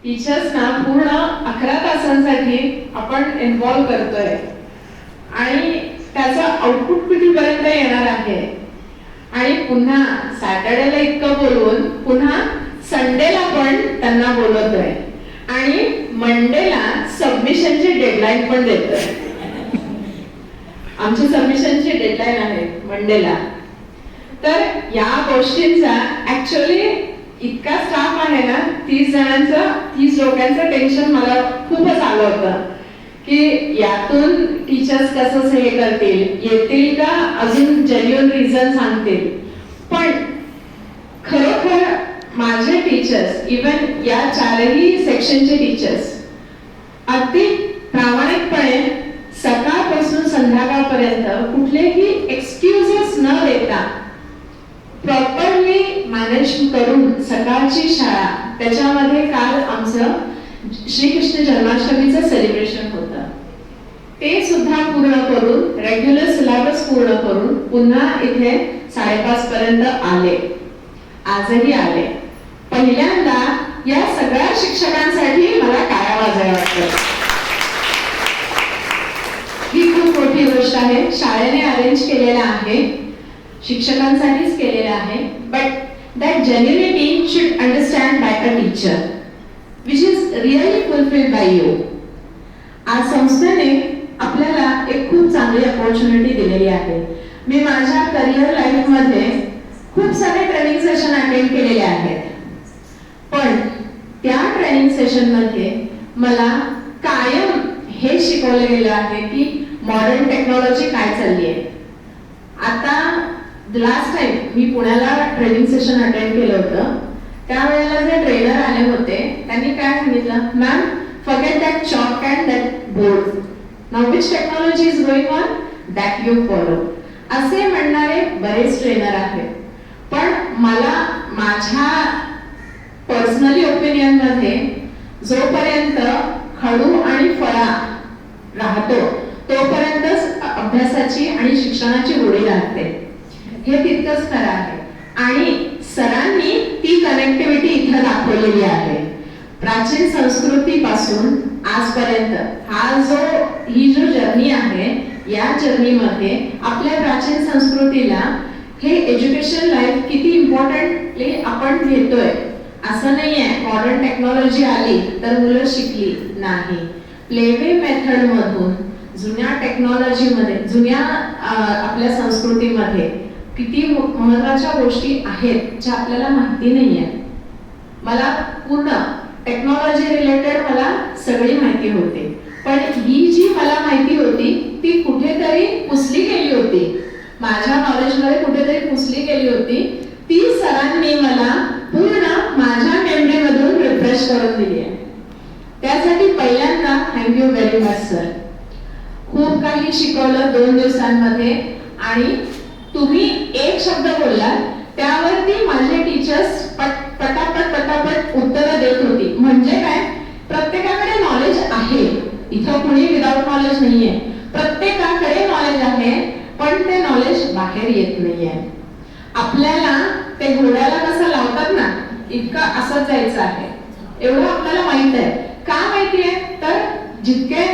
टीचर्सना पूर्ण 11 तासांसाठी आपण इन्व्हॉल्व करतोय आणि त्याचा आउटपुट कितीपर्यंत येणार आहे. आणि पुन्हा सॅटर्डेला इतकं बोलवून पुन्हा संडेला पण त्यांना बोलवतोय आणि मंडेला सबमिशनची डेडलाईन पण देतोय. आमची सबमिशनची डेडलाईन आहे मंडेला. तर या गोष्टींचा ऍक्च्युअली इतका स्टाफ आहे ना, 30 लोकांचं टेन्शन मला खूपच आलं होतं की यातून टीचर्स कसं हे करतील, येतील का अजून जेन्युइन रिझन सांगतील. पण खरोखर माझे टीचर्स, इवन या 4ही सेक्शनचे टीचर्स अगदी प्रामाणिकपणे सकाळपासून संध्याकाळपर्यंत कुठलेही एक्सक्युजेस न देता प्रॉपरली मॅनेज करून सकाळची शाळा, त्याच्यामध्ये काल आमचं श्रीकृष्ण जन्माष्टमीचं सेलिब्रेशन होतं, ते सुद्धा पूर्ण करून रेग्युलर सिलेबस पूर्ण करून पुन्हा इथे 5:30 पर्यंत आले. आजही आले. पहिल्यांदा या सगळ्या शिक्षकांसाठी मला टाळ्या वाजाव्या वाटतं. ही खूप मोठी गोष्ट आहे. शाळेने अरेंज केलेला आहे, शिक्षकांसाठीच केलेला आहे. But that genuinity should understand by a teacher which is really fulfilled by you. आज संस्थेने आपल्याला एक खूप चांगली अपॉर्च्युनिटी दिलेली आहे. मी माझ्या करिअर लाईफ मध्ये खूप सारे ट्रेनिंग सेशन अटेंड केलेले आहेत, पण त्या ट्रेनिंग सेशन मध्ये मला कायम हे शिकवलं गेलं आहे की मॉडर्न टेक्नॉलॉजी काय चालली आहे. आता लास्ट टाइम मी पुण्याला ट्रेनिंग सेशन अटेंड केलं होतं, त्यावेळेला जे ट्रेनर आले होते त्यांनी काय सांगितलं, ma'am forget that chalk and that board, now which technology is going on, that you follow. असे म्हणणारे बरेच ट्रेनर आहेत. पण मला माझ्या पर्सनली ओपिनियन मध्ये जोपर्यंत खडू आणि फळा राहतो तोपर्यंतच अभ्यासाची आणि शिक्षणाची गोडी राहते. हे तितकंच खरं आहे आणि सरांनी ती कनेक्टिव्हिटी इथं दाखवलेली आहे. प्राचीन संस्कृतीपासून आजपर्यंत ही जो जर्नी आहे, या जर्नीमध्ये आपल्या प्राचीन संस्कृतीला हे एज्युकेशन लाईफ किती इम्पॉर्टंटली आपण घेतोय. असं नाहीये मॉडर्न टेक्नॉलॉजी आली तर मुलं शिकली नाही. प्लेवे मेथड मधून जुन्या टेक्नॉलॉजीमध्ये, जुन्या आपल्या संस्कृतीमध्ये किती महत्वाच्या गोष्टी आहेत ज्या आपल्याला माहिती नाहीये. मला पूर्ण टेक्नॉलॉजी रिलेटेड मला सगळी माहिती होती, पण ही जी मला माहिती होती ती कुठेतरी पुसली गेली होती, माझ्या नॉलेजमध्ये कुठेतरी पुसली गेली होती. ती सरांनी मला पूर्ण माझ्या मेमरीमधून रिफ्रेश करून दिली आहे. त्यासाठी पहिल्यांदा थँक्यू व्हेरी मच सर. खूप काही शिकवलं 2 दिवसांमध्ये आणि तुम्ही एक शब्द बोलला त्यावरती माझे टीचर्स पटापट उत्तरं देत होती. म्हणजे काय, प्रत्येकाकडे नॉलेज आहे, इथं कुणी विदाउट नॉलेज नाहीये. प्रत्येकाकडे नॉलेज आहे, पण ते नॉलेज बाहेर येत नाहीये. आपल्याला ते घोड्याला कसं लावतात ना, इतकं असंच जायचं आहे एवढं आपल्याला माहित आहे. का माहिती आहे तर जितके